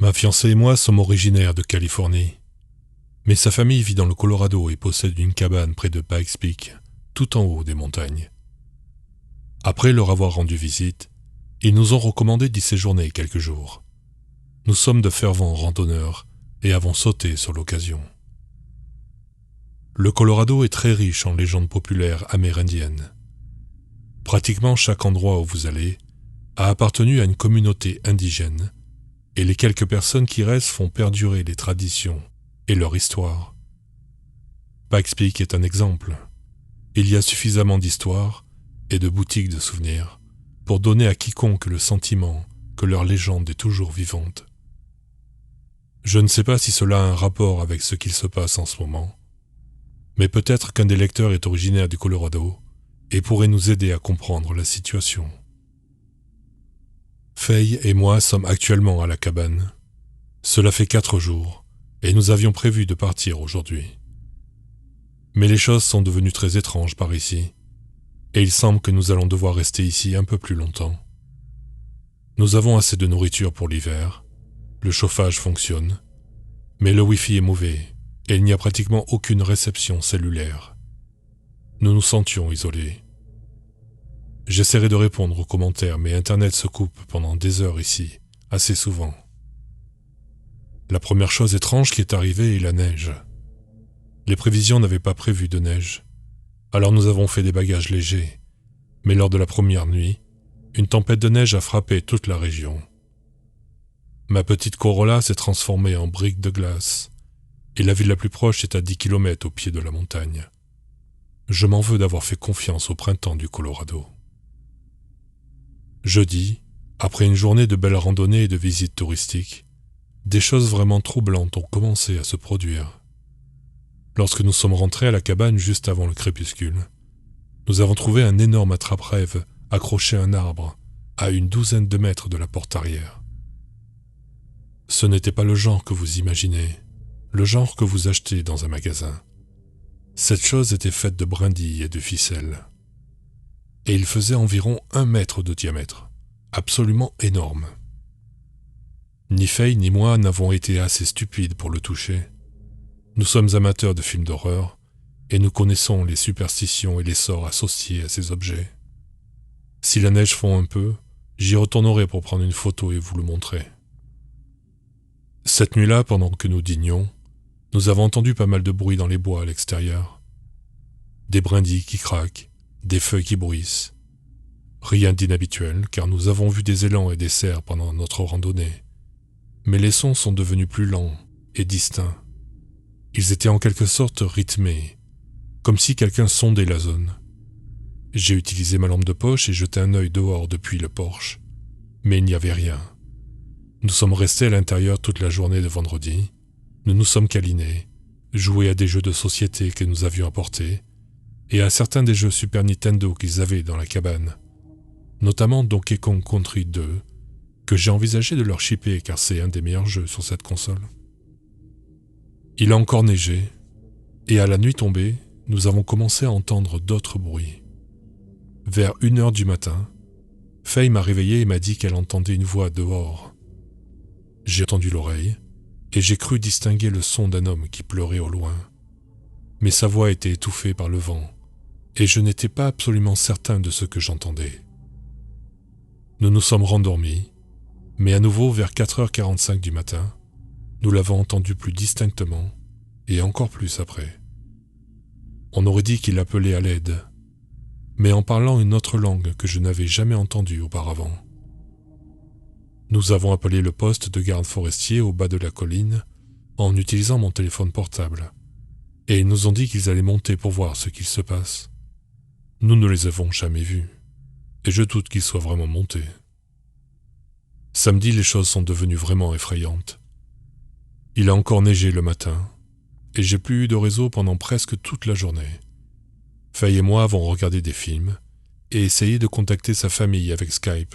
Ma fiancée et moi sommes originaires de Californie, mais sa famille vit dans le Colorado et possède une cabane près de Pikes Peak, tout en haut des montagnes. Après leur avoir rendu visite, ils nous ont recommandé d'y séjourner quelques jours. Nous sommes de fervents randonneurs et avons sauté sur l'occasion. Le Colorado est très riche en légendes populaires amérindiennes. Pratiquement chaque endroit où vous allez a appartenu à une communauté indigène, et les quelques personnes qui restent font perdurer les traditions et leur histoire. Pikes Peak est un exemple. Il y a suffisamment d'histoires et de boutiques de souvenirs pour donner à quiconque le sentiment que leur légende est toujours vivante. Je ne sais pas si cela a un rapport avec ce qu'il se passe en ce moment, mais peut-être qu'un des lecteurs est originaire du Colorado et pourrait nous aider à comprendre la situation. Faye et moi sommes actuellement à la cabane. Cela fait 4 jours, et nous avions prévu de partir aujourd'hui. Mais les choses sont devenues très étranges par ici, et il semble que nous allons devoir rester ici un peu plus longtemps. Nous avons assez de nourriture pour l'hiver, le chauffage fonctionne, mais le Wi-Fi est mauvais, et il n'y a pratiquement aucune réception cellulaire. Nous nous sentions isolés. J'essaierai de répondre aux commentaires, mais Internet se coupe pendant des heures ici, assez souvent. La première chose étrange qui est arrivée est la neige. Les prévisions n'avaient pas prévu de neige, alors nous avons fait des bagages légers, mais lors de la première nuit, une tempête de neige a frappé toute la région. Ma petite Corolla s'est transformée en brique de glace, et la ville la plus proche est à 10 km au pied de la montagne. Je m'en veux d'avoir fait confiance au printemps du Colorado. Jeudi, après une journée de belles randonnées et de visites touristiques, des choses vraiment troublantes ont commencé à se produire. Lorsque nous sommes rentrés à la cabane juste avant le crépuscule, nous avons trouvé un énorme attrape-rêve accroché à un arbre, à une 12aine de mètres de la porte arrière. Ce n'était pas le genre que vous imaginez, le genre que vous achetez dans un magasin. Cette chose était faite de brindilles et de ficelles. Et il faisait environ 1 mètre de diamètre, absolument énorme. Ni Faye ni moi n'avons été assez stupides pour le toucher. Nous sommes amateurs de films d'horreur, et nous connaissons les superstitions et les sorts associés à ces objets. Si la neige fond un peu, j'y retournerai pour prendre une photo et vous le montrer. Cette nuit-là, pendant que nous dînions, nous avons entendu pas mal de bruit dans les bois à l'extérieur. Des brindilles qui craquent, des feuilles qui bruissent. Rien d'inhabituel, car nous avons vu des élans et des cerfs pendant notre randonnée. Mais les sons sont devenus plus lents et distincts. Ils étaient en quelque sorte rythmés, comme si quelqu'un sondait la zone. J'ai utilisé ma lampe de poche et jeté un œil dehors depuis le porche, mais il n'y avait rien. Nous sommes restés à l'intérieur toute la journée de vendredi. Nous nous sommes câlinés, joués à des jeux de société que nous avions apportés, et à certains des jeux Super Nintendo qu'ils avaient dans la cabane, notamment Donkey Kong Country 2, que j'ai envisagé de leur shipper car c'est un des meilleurs jeux sur cette console. Il a encore neigé, et à la nuit tombée, nous avons commencé à entendre d'autres bruits. Vers 1h du matin, Faye m'a réveillé et m'a dit qu'elle entendait une voix dehors. J'ai tendu l'oreille, et j'ai cru distinguer le son d'un homme qui pleurait au loin. Mais sa voix était étouffée par le vent, et je n'étais pas absolument certain de ce que j'entendais. Nous nous sommes rendormis, mais à nouveau vers 4h45 du matin, nous l'avons entendu plus distinctement, et encore plus après. On aurait dit qu'il appelait à l'aide, mais en parlant une autre langue que je n'avais jamais entendue auparavant. Nous avons appelé le poste de garde forestier au bas de la colline en utilisant mon téléphone portable, et ils nous ont dit qu'ils allaient monter pour voir ce qu'il se passe. Nous ne les avons jamais vus, et je doute qu'ils soient vraiment montés. Samedi, les choses sont devenues vraiment effrayantes. Il a encore neigé le matin, et j'ai plus eu de réseau pendant presque toute la journée. Faye et moi avons regardé des films, et essayé de contacter sa famille avec Skype,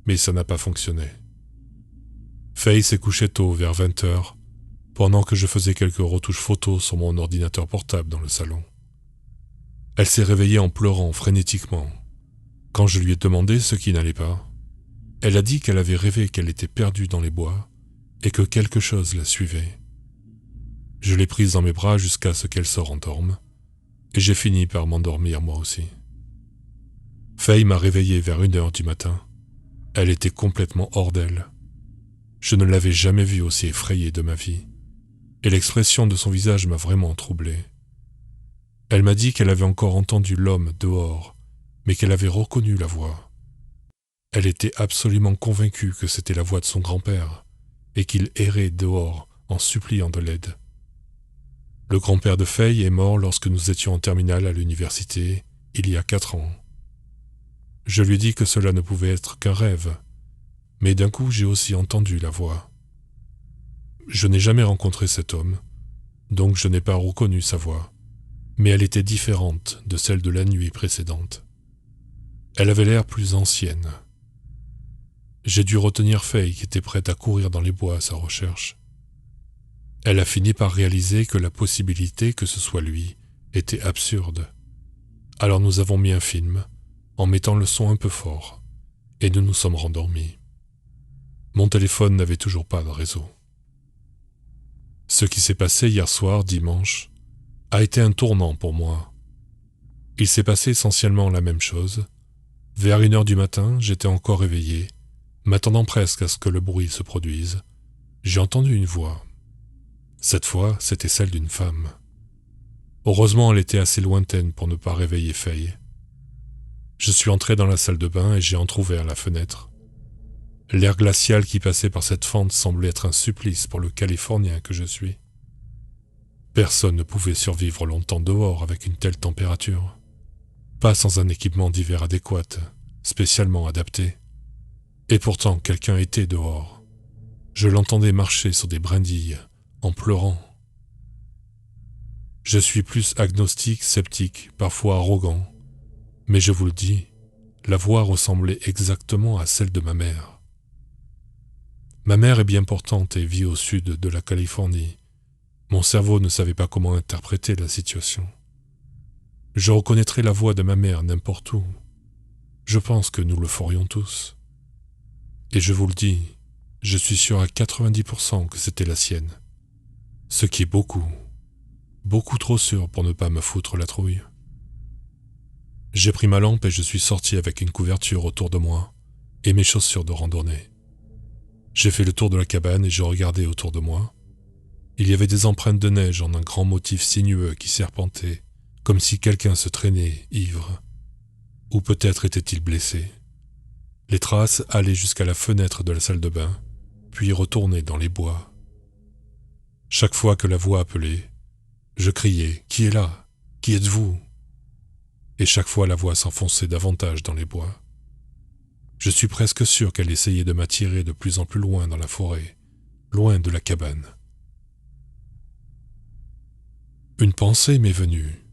mais ça n'a pas fonctionné. Faye s'est couchée tôt, vers 20h, pendant que je faisais quelques retouches photos sur mon ordinateur portable dans le salon. Elle s'est réveillée en pleurant frénétiquement. Quand je lui ai demandé ce qui n'allait pas, elle a dit qu'elle avait rêvé qu'elle était perdue dans les bois et que quelque chose la suivait. Je l'ai prise dans mes bras jusqu'à ce qu'elle se rendorme, et j'ai fini par m'endormir moi aussi. Faye m'a réveillé vers 1h du matin. Elle était complètement hors d'elle. Je ne l'avais jamais vue aussi effrayée de ma vie, et l'expression de son visage m'a vraiment troublé. Elle m'a dit qu'elle avait encore entendu l'homme dehors, mais qu'elle avait reconnu la voix. Elle était absolument convaincue que c'était la voix de son grand-père, et qu'il errait dehors en suppliant de l'aide. Le grand-père de Faye est mort lorsque nous étions en terminale à l'université, il y a 4 ans. Je lui dis que cela ne pouvait être qu'un rêve, mais d'un coup j'ai aussi entendu la voix. Je n'ai jamais rencontré cet homme, donc je n'ai pas reconnu sa voix, mais elle était différente de celle de la nuit précédente. Elle avait l'air plus ancienne. J'ai dû retenir Faye qui était prête à courir dans les bois à sa recherche. Elle a fini par réaliser que la possibilité que ce soit lui était absurde. Alors nous avons mis un film, en mettant le son un peu fort, et nous nous sommes rendormis. Mon téléphone n'avait toujours pas de réseau. Ce qui s'est passé hier soir, dimanche, a été un tournant pour moi. Il s'est passé essentiellement la même chose. Vers 1h du matin, j'étais encore éveillé, m'attendant presque à ce que le bruit se produise. J'ai entendu une voix. Cette fois, c'était celle d'une femme. Heureusement, elle était assez lointaine pour ne pas réveiller Faye. Je suis entré dans la salle de bain et j'ai entrouvert la fenêtre. L'air glacial qui passait par cette fente semblait être un supplice pour le Californien que je suis. Personne ne pouvait survivre longtemps dehors avec une telle température. Pas sans un équipement d'hiver adéquat, spécialement adapté. Et pourtant, quelqu'un était dehors. Je l'entendais marcher sur des brindilles, en pleurant. Je suis plus agnostique, sceptique, parfois arrogant. Mais je vous le dis, la voix ressemblait exactement à celle de ma mère. Ma mère est bien portante et vit au sud de la Californie. Mon cerveau ne savait pas comment interpréter la situation. Je reconnaîtrais la voix de ma mère n'importe où. Je pense que nous le ferions tous. Et je vous le dis, je suis sûr à 90% que c'était la sienne. Ce qui est beaucoup, beaucoup trop sûr pour ne pas me foutre la trouille. J'ai pris ma lampe et je suis sorti avec une couverture autour de moi et mes chaussures de randonnée. J'ai fait le tour de la cabane et j'ai regardé autour de moi. Il y avait des empreintes de neige en un grand motif sinueux qui serpentait, comme si quelqu'un se traînait, ivre. Ou peut-être était-il blessé. Les traces allaient jusqu'à la fenêtre de la salle de bain, puis retournaient dans les bois. Chaque fois que la voix appelait, je criais « Qui est là? Qui êtes-vous » Et chaque fois la voix s'enfonçait davantage dans les bois. Je suis presque sûr qu'elle essayait de m'attirer de plus en plus loin dans la forêt, loin de la cabane. Une pensée m'est venue.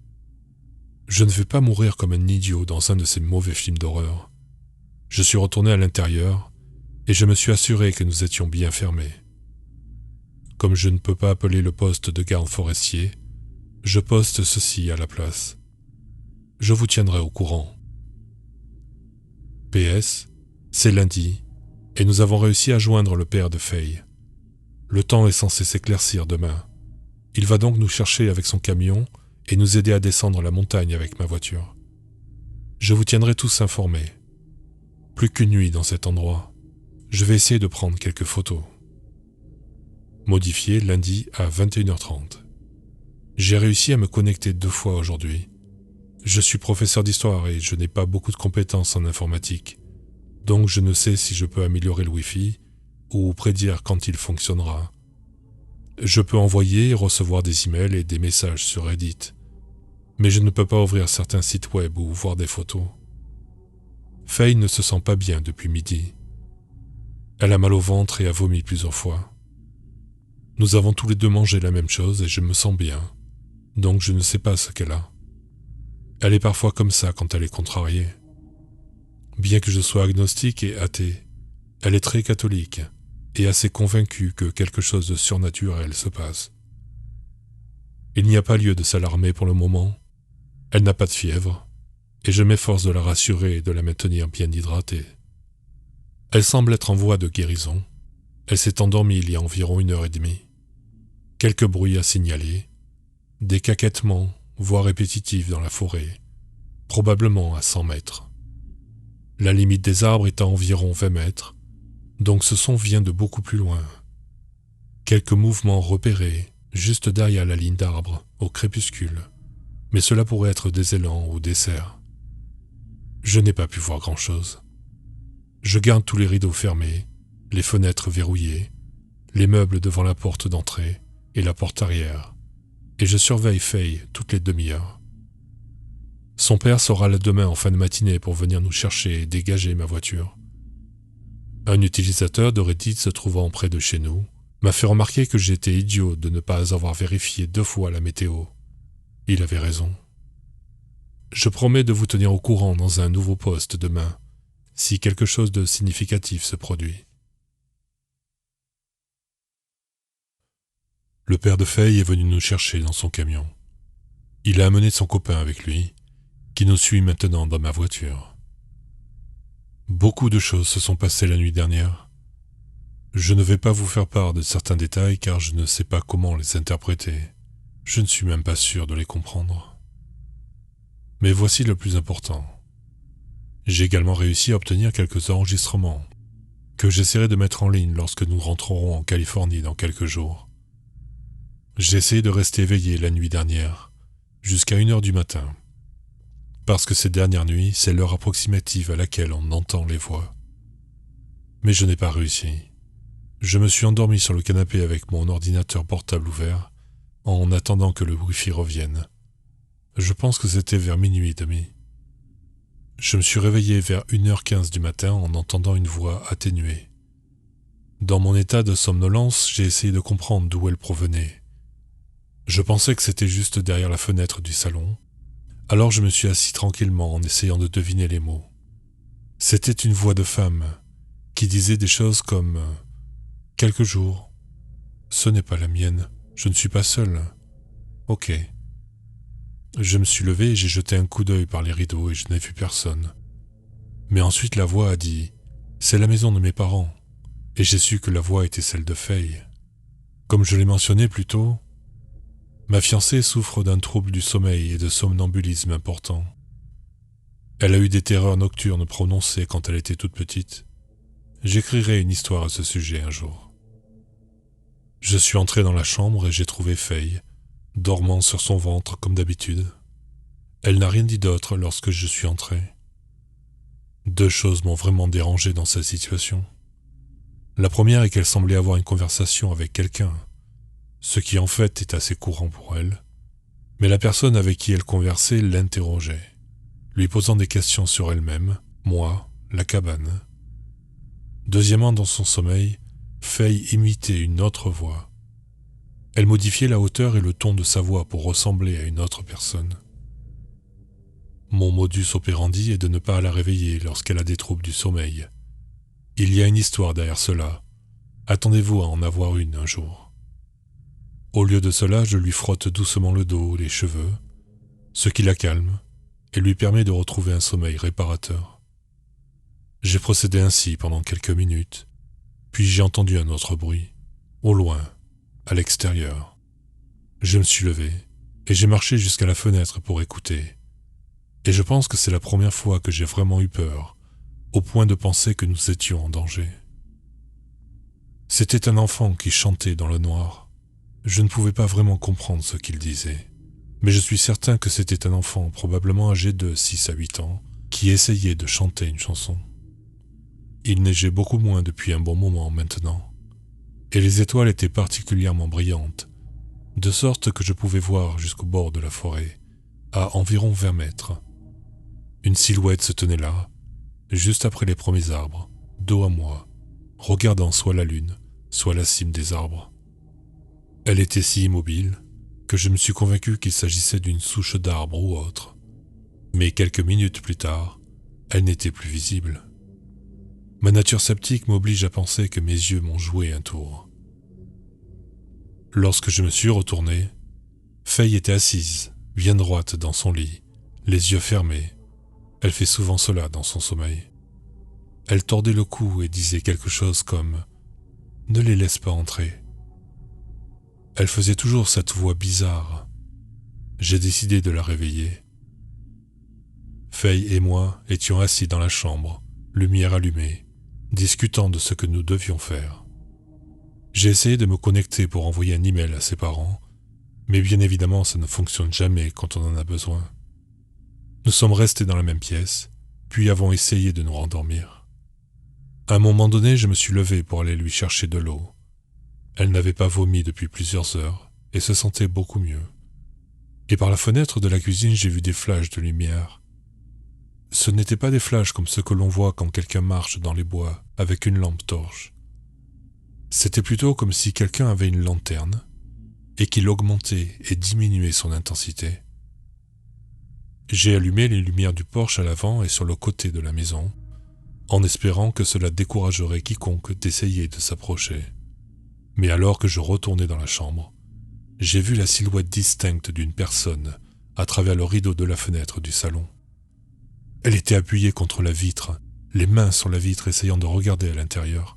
Je ne vais pas mourir comme un idiot dans un de ces mauvais films d'horreur. Je suis retourné à l'intérieur et je me suis assuré que nous étions bien fermés. Comme je ne peux pas appeler le poste de garde forestier, je poste ceci à la place. Je vous tiendrai au courant. PS, c'est lundi, et nous avons réussi à joindre le père de Faye. Le temps est censé s'éclaircir demain. Il va donc nous chercher avec son camion et nous aider à descendre la montagne avec ma voiture. Je vous tiendrai tous informés. Plus qu'une nuit dans cet endroit. Je vais essayer de prendre quelques photos. Modifié lundi à 21h30. J'ai réussi à me connecter 2 fois aujourd'hui. Je suis professeur d'histoire et je n'ai pas beaucoup de compétences en informatique. Donc je ne sais si je peux améliorer le Wi-Fi ou prédire quand il fonctionnera. Je peux envoyer et recevoir des emails et des messages sur Reddit. Mais je ne peux pas ouvrir certains sites web ou voir des photos. Faye ne se sent pas bien depuis midi. Elle a mal au ventre et a vomi plusieurs fois. Nous avons tous les deux mangé la même chose et je me sens bien. Donc je ne sais pas ce qu'elle a. Elle est parfois comme ça quand elle est contrariée. Bien que je sois agnostique et athée, elle est très catholique et assez convaincue que quelque chose de surnaturel se passe. Il n'y a pas lieu de s'alarmer pour le moment. Elle n'a pas de fièvre et je m'efforce de la rassurer et de la maintenir bien hydratée. Elle semble être en voie de guérison. Elle s'est endormie il y a environ 1 heure et demie. Quelques bruits à signaler, des caquettements, voix répétitifs dans la forêt, probablement à 100 mètres. La limite des arbres est à environ 20 mètres, donc ce son vient de beaucoup plus loin. Quelques mouvements repérés, juste derrière la ligne d'arbres, au crépuscule, mais cela pourrait être des élans ou des cerfs. Je n'ai pas pu voir grand-chose. Je garde tous les rideaux fermés, les fenêtres verrouillées, les meubles devant la porte d'entrée et la porte arrière, et je surveille Faye toutes les demi-heures. Son père sera là demain en fin de matinée pour venir nous chercher et dégager ma voiture. Un utilisateur de Reddit se trouvant près de chez nous m'a fait remarquer que j'étais idiot de ne pas avoir vérifié 2 fois la météo. Il avait raison. Je promets de vous tenir au courant dans un nouveau post demain, si quelque chose de significatif se produit. Le père de Faye est venu nous chercher dans son camion. Il a amené son copain avec lui, qui nous suit maintenant dans ma voiture. Beaucoup de choses se sont passées la nuit dernière. Je ne vais pas vous faire part de certains détails car je ne sais pas comment les interpréter. Je ne suis même pas sûr de les comprendre. Mais voici le plus important. J'ai également réussi à obtenir quelques enregistrements que j'essaierai de mettre en ligne lorsque nous rentrerons en Californie dans quelques jours. J'ai essayé de rester éveillé la nuit dernière, jusqu'à 1 heure du matin, parce que ces dernières nuits, c'est l'heure approximative à laquelle on entend les voix. Mais je n'ai pas réussi. Je me suis endormi sur le canapé avec mon ordinateur portable ouvert, en attendant que le Wi-Fi revienne. Je pense que c'était vers 00h30. Je me suis réveillé vers 1h15 du matin en entendant une voix atténuée. Dans mon état de somnolence, j'ai essayé de comprendre d'où elle provenait. Je pensais que c'était juste derrière la fenêtre du salon, alors je me suis assis tranquillement en essayant de deviner les mots. C'était une voix de femme qui disait des choses comme « Quelques jours. Ce n'est pas la mienne. Je ne suis pas seul. Ok. » Je me suis levé et j'ai jeté un coup d'œil par les rideaux et je n'ai vu personne. Mais ensuite la voix a dit « C'est la maison de mes parents. » Et j'ai su que la voix était celle de Faye. Comme je l'ai mentionné plus tôt, ma fiancée souffre d'un trouble du sommeil et de somnambulisme important. Elle a eu des terreurs nocturnes prononcées quand elle était toute petite. J'écrirai une histoire à ce sujet un jour. Je suis entré dans la chambre et j'ai trouvé Faye, dormant sur son ventre comme d'habitude. Elle n'a rien dit d'autre lorsque je suis entré. 2 choses m'ont vraiment dérangé dans cette situation. La première est qu'elle semblait avoir une conversation avec quelqu'un, ce qui en fait est assez courant pour elle, mais la personne avec qui elle conversait l'interrogeait, lui posant des questions sur elle-même, moi, la cabane. Deuxièmement, dans son sommeil, Faye imitait une autre voix. Elle modifiait la hauteur et le ton de sa voix pour ressembler à une autre personne. Mon modus operandi est de ne pas la réveiller lorsqu'elle a des troubles du sommeil. Il y a une histoire derrière cela. Attendez-vous à en avoir une un jour. Au lieu de cela, je lui frotte doucement le dos, les cheveux, ce qui la calme et lui permet de retrouver un sommeil réparateur. J'ai procédé ainsi pendant quelques minutes, puis j'ai entendu un autre bruit, au loin, à l'extérieur. Je me suis levé et j'ai marché jusqu'à la fenêtre pour écouter. Et je pense que c'est la première fois que j'ai vraiment eu peur, au point de penser que nous étions en danger. C'était un enfant qui chantait dans le noir. Je ne pouvais pas vraiment comprendre ce qu'il disait, mais je suis certain que c'était un enfant probablement âgé de 6 à 8 ans qui essayait de chanter une chanson. Il neigeait beaucoup moins depuis un bon moment maintenant, et les étoiles étaient particulièrement brillantes, de sorte que je pouvais voir jusqu'au bord de la forêt, à environ 20 mètres. Une silhouette se tenait là, juste après les premiers arbres, dos à moi, regardant soit la lune, soit la cime des arbres. Elle était si immobile que je me suis convaincu qu'il s'agissait d'une souche d'arbre ou autre. Mais quelques minutes plus tard, elle n'était plus visible. Ma nature sceptique m'oblige à penser que mes yeux m'ont joué un tour. Lorsque je me suis retourné, Faye était assise, bien droite dans son lit, les yeux fermés. Elle fait souvent cela dans son sommeil. Elle tordait le cou et disait quelque chose comme Ne les laisse pas entrer. » Elle faisait toujours cette voix bizarre. J'ai décidé de la réveiller. Faye et moi étions assis dans la chambre, lumière allumée, discutant de ce que nous devions faire. J'ai essayé de me connecter pour envoyer un email à ses parents, mais bien évidemment ça ne fonctionne jamais quand on en a besoin. Nous sommes restés dans la même pièce, puis avons essayé de nous rendormir. À un moment donné, je me suis levé pour aller lui chercher de l'eau. Elle n'avait pas vomi depuis plusieurs heures et se sentait beaucoup mieux. Et par la fenêtre de la cuisine, j'ai vu des flashs de lumière. Ce n'étaient pas des flashs comme ceux que l'on voit quand quelqu'un marche dans les bois avec une lampe torche. C'était plutôt comme si quelqu'un avait une lanterne et qu'il augmentait et diminuait son intensité. J'ai allumé les lumières du porche à l'avant et sur le côté de la maison, en espérant que cela découragerait quiconque d'essayer de s'approcher. Mais alors que je retournais dans la chambre, j'ai vu la silhouette distincte d'une personne à travers le rideau de la fenêtre du salon. Elle était appuyée contre la vitre, les mains sur la vitre essayant de regarder à l'intérieur.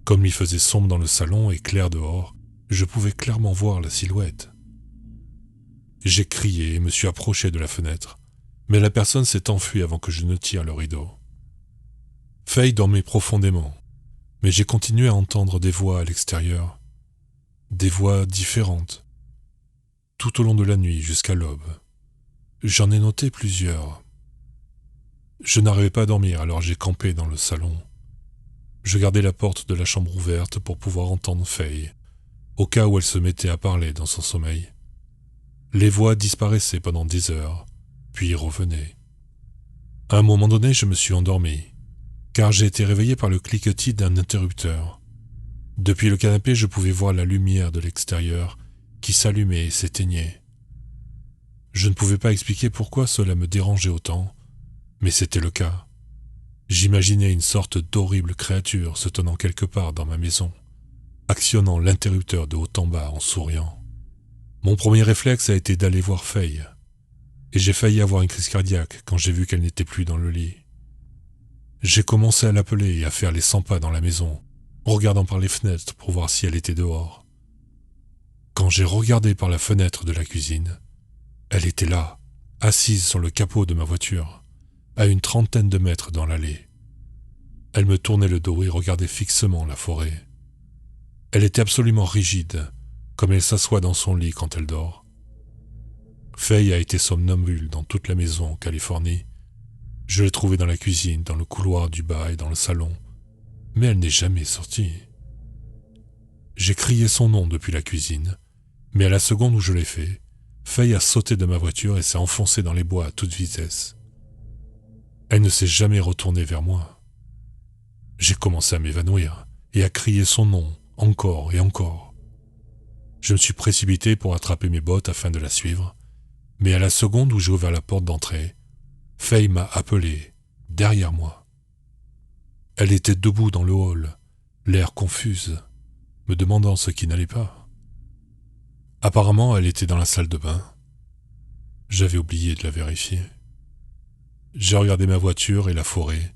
Comme il faisait sombre dans le salon et clair dehors, je pouvais clairement voir la silhouette. J'ai crié et me suis approché de la fenêtre, mais la personne s'est enfuie avant que je ne tire le rideau. Faye dormait profondément, mais j'ai continué à entendre des voix à l'extérieur, des voix différentes, tout au long de la nuit jusqu'à l'aube. J'en ai noté plusieurs. Je n'arrivais pas à dormir, alors j'ai campé dans le salon. Je gardais la porte de la chambre ouverte pour pouvoir entendre Faye, au cas où elle se mettait à parler dans son sommeil. Les voix disparaissaient pendant 10 heures, puis revenaient. À un moment donné, je me suis endormi, car j'ai été réveillé par le cliquetis d'un interrupteur. Depuis le canapé, je pouvais voir la lumière de l'extérieur qui s'allumait et s'éteignait. Je ne pouvais pas expliquer pourquoi cela me dérangeait autant, mais c'était le cas. J'imaginais une sorte d'horrible créature se tenant quelque part dans ma maison, actionnant l'interrupteur de haut en bas en souriant. Mon premier réflexe a été d'aller voir Faye, et j'ai failli avoir une crise cardiaque quand j'ai vu qu'elle n'était plus dans le lit. J'ai commencé à l'appeler et à faire les 100 pas dans la maison, regardant par les fenêtres pour voir si elle était dehors. Quand j'ai regardé par la fenêtre de la cuisine, elle était là, assise sur le capot de ma voiture, à une 30aine de mètres dans l'allée. Elle me tournait le dos et regardait fixement la forêt. Elle était absolument rigide, comme elle s'assoit dans son lit quand elle dort. Faye a été somnambule dans toute la maison en Californie. Je l'ai trouvée dans la cuisine, dans le couloir du bas et dans le salon, mais elle n'est jamais sortie. J'ai crié son nom depuis la cuisine, mais à la seconde où je l'ai fait, Faye a sauté de ma voiture et s'est enfoncée dans les bois à toute vitesse. Elle ne s'est jamais retournée vers moi. J'ai commencé à m'évanouir et à crier son nom encore et encore. Je me suis précipité pour attraper mes bottes afin de la suivre, mais à la seconde où j'ai ouvert la porte d'entrée, Faye m'a appelé, derrière moi. Elle était debout dans le hall, l'air confuse, me demandant ce qui n'allait pas. Apparemment, elle était dans la salle de bain. J'avais oublié de la vérifier. J'ai regardé ma voiture et la forêt,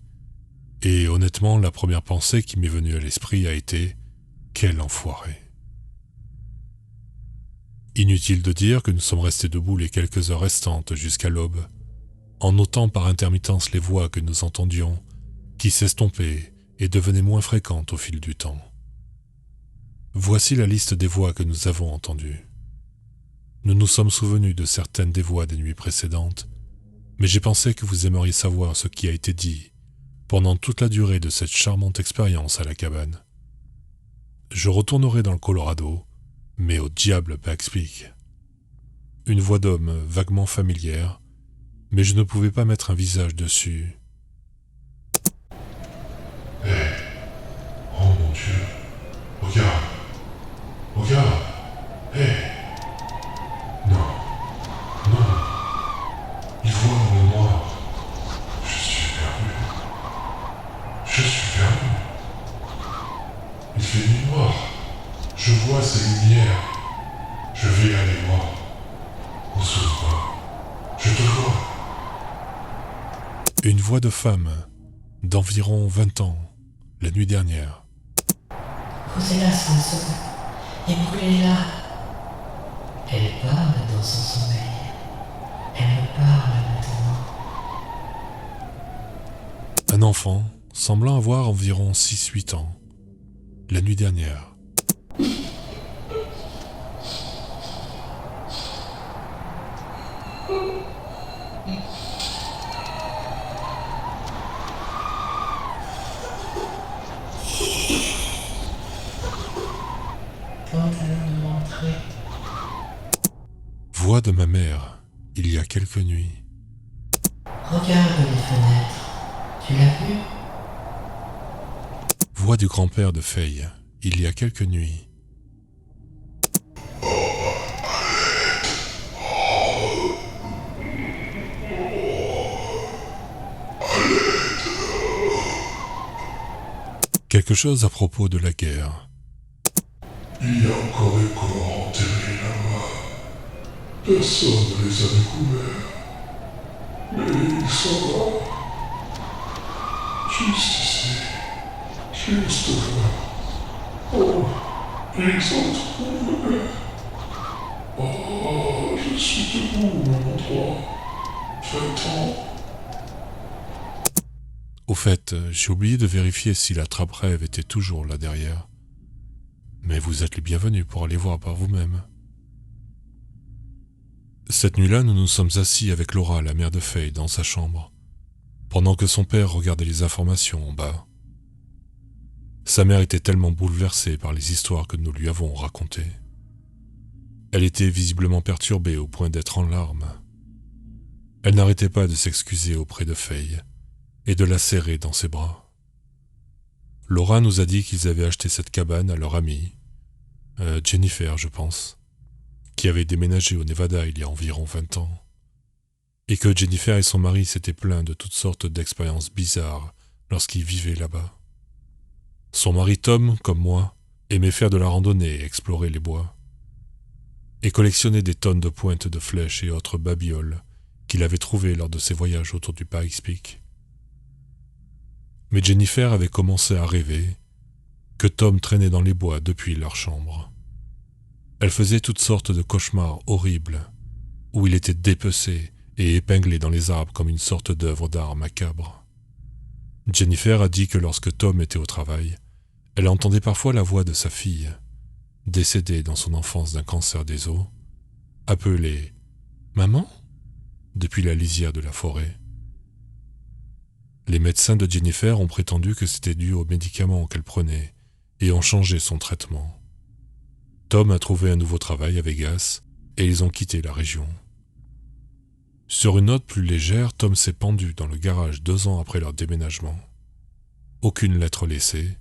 et honnêtement, la première pensée qui m'est venue à l'esprit a été « Quel enfoiré !» Inutile de dire que nous sommes restés debout les quelques heures restantes jusqu'à l'aube, en notant par intermittence les voix que nous entendions, qui s'estompaient et devenaient moins fréquentes au fil du temps. Voici la liste des voix que nous avons entendues. Nous nous sommes souvenus de certaines des voix des nuits précédentes, mais j'ai pensé que vous aimeriez savoir ce qui a été dit pendant toute la durée de cette charmante expérience à la cabane. Je retournerai dans le Colorado, mais au diable Pax Peak. Une voix d'homme vaguement familière, mais je ne pouvais pas mettre un visage dessus. Hé, oh mon Dieu, regarde, regarde, hé, non, non, il voit dans le noir, je suis perdu, il fait nuit noire, je vois ces lumières, je vais aller voir, ne saute pas, je te vois. Une voix de femme, d'environ 20 ans, la nuit dernière. Posez-la sur le sol et brûlez-la. Elle parle dans son sommeil. Elle me parle maintenant. Un enfant, semblant avoir environ 6-8 ans, la nuit dernière. Quand allons-nous rentrer? Voix de ma mère, il y a quelques nuits. Regarde les fenêtres. Tu l'as vu? Voix du grand-père de Faye, il y a quelques nuits. Quelque chose à propos de la guerre. Il y a encore des corps enterrés là-bas. Personne ne les a découverts. Mais ils sont là. Juste ici. Juste là. Oh, ils sont trouvés. Oh, je suis debout au même endroit. 20 ans. Au fait, j'ai oublié de vérifier si la trappe-rêve était toujours là derrière. Mais vous êtes les bienvenus pour aller voir par vous-même. Cette nuit-là, nous nous sommes assis avec Laura, la mère de Faye, dans sa chambre, pendant que son père regardait les informations en bas. Sa mère était tellement bouleversée par les histoires que nous lui avons racontées. Elle était visiblement perturbée au point d'être en larmes. Elle n'arrêtait pas de s'excuser auprès de Faye et de la serrer dans ses bras. Laura nous a dit qu'ils avaient acheté cette cabane à leur amie, Jennifer, je pense, qui avait déménagé au Nevada il y a environ 20 ans, et que Jennifer et son mari s'étaient plaints de toutes sortes d'expériences bizarres lorsqu'ils vivaient là-bas. Son mari Tom, comme moi, aimait faire de la randonnée et explorer les bois, et collectionnait des tonnes de pointes de flèches et autres babioles qu'il avait trouvées lors de ses voyages autour du Pikes Peak. Mais Jennifer avait commencé à rêver que Tom traînait dans les bois depuis leur chambre. Elle faisait toutes sortes de cauchemars horribles, où il était dépecé et épinglé dans les arbres comme une sorte d'œuvre d'art macabre. Jennifer a dit que lorsque Tom était au travail, elle entendait parfois la voix de sa fille, décédée dans son enfance d'un cancer des os, appeler « Maman ?» depuis la lisière de la forêt. Les médecins de Jennifer ont prétendu que c'était dû aux médicaments qu'elle prenait et ont changé son traitement. Tom a trouvé un nouveau travail à Vegas et ils ont quitté la région. Sur une note plus légère, Tom s'est pendu dans le garage 2 ans après leur déménagement. Aucune lettre laissée,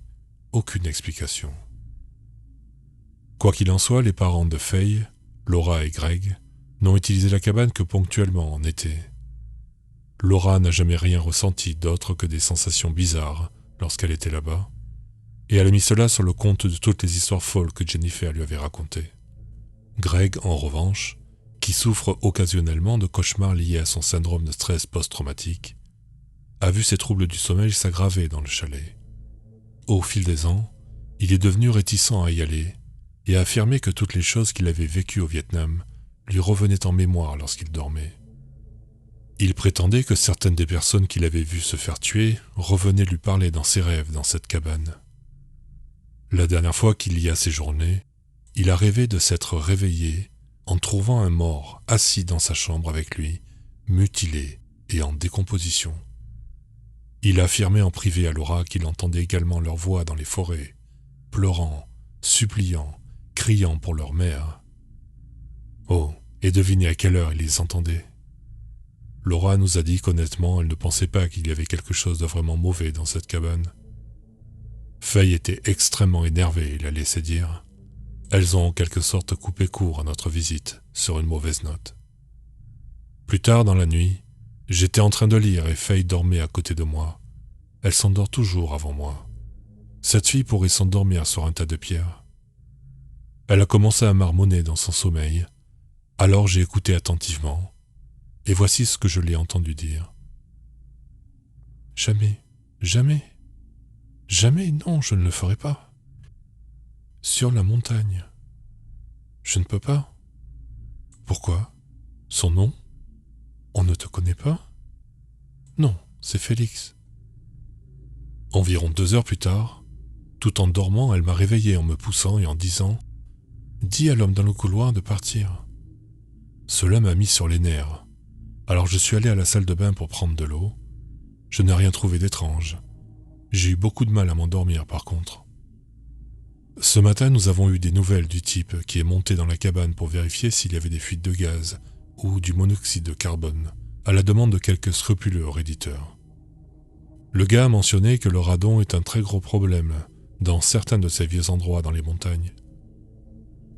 aucune explication. Quoi qu'il en soit, les parents de Faye, Laura et Greg, n'ont utilisé la cabane que ponctuellement en été. Laura n'a jamais rien ressenti d'autre que des sensations bizarres lorsqu'elle était là-bas, et elle a mis cela sur le compte de toutes les histoires folles que Jennifer lui avait racontées. Greg, en revanche, qui souffre occasionnellement de cauchemars liés à son syndrome de stress post-traumatique, a vu ses troubles du sommeil s'aggraver dans le chalet. Au fil des ans, il est devenu réticent à y aller et a affirmé que toutes les choses qu'il avait vécues au Vietnam lui revenaient en mémoire lorsqu'il dormait. Il prétendait que certaines des personnes qu'il avait vues se faire tuer revenaient lui parler dans ses rêves dans cette cabane. La dernière fois qu'il y a séjourné, il a rêvé de s'être réveillé en trouvant un mort assis dans sa chambre avec lui, mutilé et en décomposition. Il a affirmé en privé à Laura qu'il entendait également leur voix dans les forêts, pleurant, suppliant, criant pour leur mère. Oh, et devinez à quelle heure il les entendait. Laura nous a dit qu'honnêtement, elle ne pensait pas qu'il y avait quelque chose de vraiment mauvais dans cette cabane. Faye était extrêmement énervée et l'a laissé dire. Elles ont en quelque sorte coupé court à notre visite, sur une mauvaise note. Plus tard dans la nuit, j'étais en train de lire et Faye dormait à côté de moi. Elle s'endort toujours avant moi. Cette fille pourrait s'endormir sur un tas de pierres. Elle a commencé à marmonner dans son sommeil, alors j'ai écouté attentivement, et voici ce que je l'ai entendu dire. « Jamais, jamais, jamais, non, je ne le ferai pas. Sur la montagne. Je ne peux pas. Pourquoi? Son nom? On ne te connaît pas? Non, c'est Félix. Environ 2 heures plus tard, tout en dormant, elle m'a réveillé en me poussant et en disant « Dis à l'homme dans le couloir de partir ». Cela m'a mis sur les nerfs. Alors je suis allé à la salle de bain pour prendre de l'eau. Je n'ai rien trouvé d'étrange. J'ai eu beaucoup de mal à m'endormir par contre. Ce matin, nous avons eu des nouvelles du type qui est monté dans la cabane pour vérifier s'il y avait des fuites de gaz ou du monoxyde de carbone, à la demande de quelques scrupuleux réditeurs. Le gars a mentionné que le radon est un très gros problème dans certains de ces vieux endroits dans les montagnes.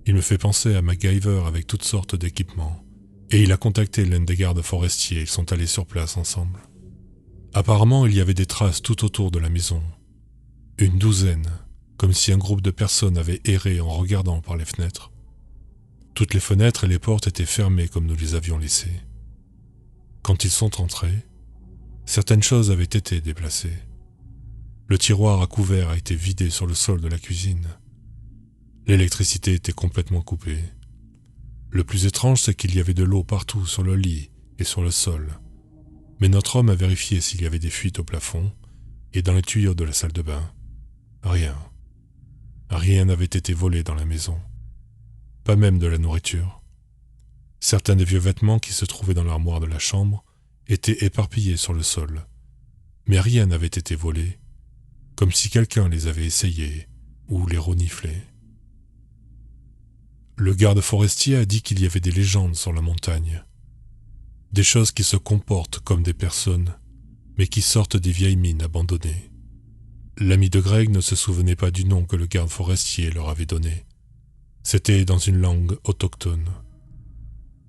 Il me fait penser à MacGyver avec toutes sortes d'équipements, et il a contacté l'un des gardes forestiers, ils sont allés sur place ensemble. Apparemment, il y avait des traces tout autour de la maison, une douzaine, comme si un groupe de personnes avait erré en regardant par les fenêtres. Toutes les fenêtres et les portes étaient fermées comme nous les avions laissées. Quand ils sont entrés, certaines choses avaient été déplacées. Le tiroir à couvert a été vidé sur le sol de la cuisine. L'électricité était complètement coupée. Le plus étrange, c'est qu'il y avait de l'eau partout sur le lit et sur le sol. Mais notre homme a vérifié s'il y avait des fuites au plafond et dans les tuyaux de la salle de bain. Rien. Rien n'avait été volé dans la maison. Pas même de la nourriture. Certains des vieux vêtements qui se trouvaient dans l'armoire de la chambre étaient éparpillés sur le sol. Mais rien n'avait été volé, comme si quelqu'un les avait essayés ou les reniflés. Le garde forestier a dit qu'il y avait des légendes sur la montagne. Des choses qui se comportent comme des personnes, mais qui sortent des vieilles mines abandonnées. L'ami de Greg ne se souvenait pas du nom que le garde forestier leur avait donné. C'était dans une langue autochtone.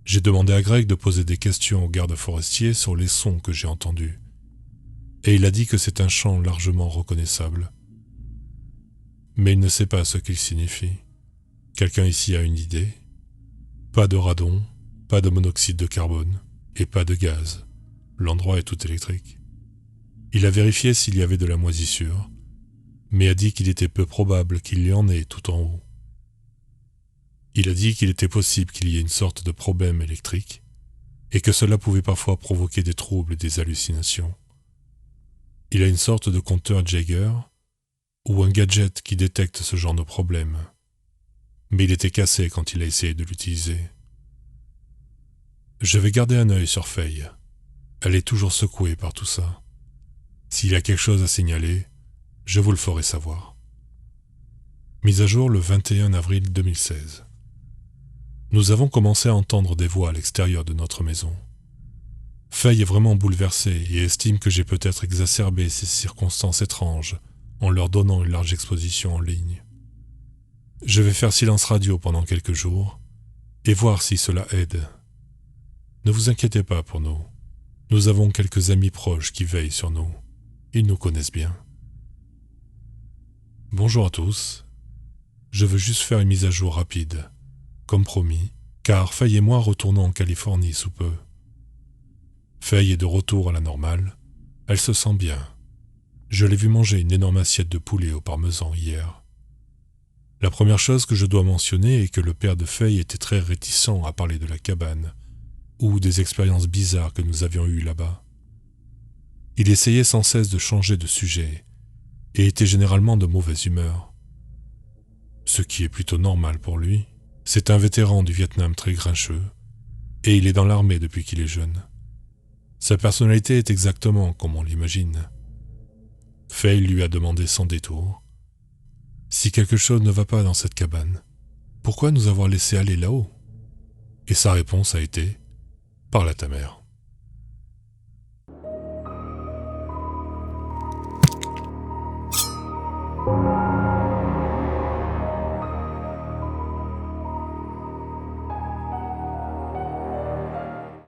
J'ai demandé à Greg de poser des questions au garde forestier sur les sons que j'ai entendus. Et il a dit que c'est un chant largement reconnaissable. Mais il ne sait pas ce qu'il signifie. Quelqu'un ici a une idée? Pas de radon, pas de monoxyde de carbone et pas de gaz. L'endroit est tout électrique. Il a vérifié s'il y avait de la moisissure, mais a dit qu'il était peu probable qu'il y en ait tout en haut. Il a dit qu'il était possible qu'il y ait une sorte de problème électrique et que cela pouvait parfois provoquer des troubles et des hallucinations. Il a une sorte de compteur Jagger ou un gadget qui détecte ce genre de problème. Mais il était cassé quand il a essayé de l'utiliser. Je vais garder un œil sur Faye. Elle est toujours secouée par tout ça. S'il y a quelque chose à signaler, je vous le ferai savoir. Mise à jour le 21 avril 2016. Nous avons commencé à entendre des voix à l'extérieur de notre maison. Faye est vraiment bouleversée et estime que j'ai peut-être exacerbé ces circonstances étranges en leur donnant une large exposition en ligne. Je vais faire silence radio pendant quelques jours et voir si cela aide. Ne vous inquiétez pas pour nous. Nous avons quelques amis proches qui veillent sur nous. Ils nous connaissent bien. Bonjour à tous. Je veux juste faire une mise à jour rapide, comme promis, car Faye et moi retournons en Californie sous peu. Faye est de retour à la normale. Elle se sent bien. Je l'ai vue manger une énorme assiette de poulet au parmesan hier. La première chose que je dois mentionner est que le père de Faye était très réticent à parler de la cabane ou des expériences bizarres que nous avions eues là-bas. Il essayait sans cesse de changer de sujet et était généralement de mauvaise humeur. Ce qui est plutôt normal pour lui. C'est un vétéran du Vietnam très grincheux et il est dans l'armée depuis qu'il est jeune. Sa personnalité est exactement comme on l'imagine. Faye lui a demandé sans détour « Si quelque chose ne va pas dans cette cabane, pourquoi nous avoir laissé aller là-haut ?» Et sa réponse a été « Parle à ta mère. »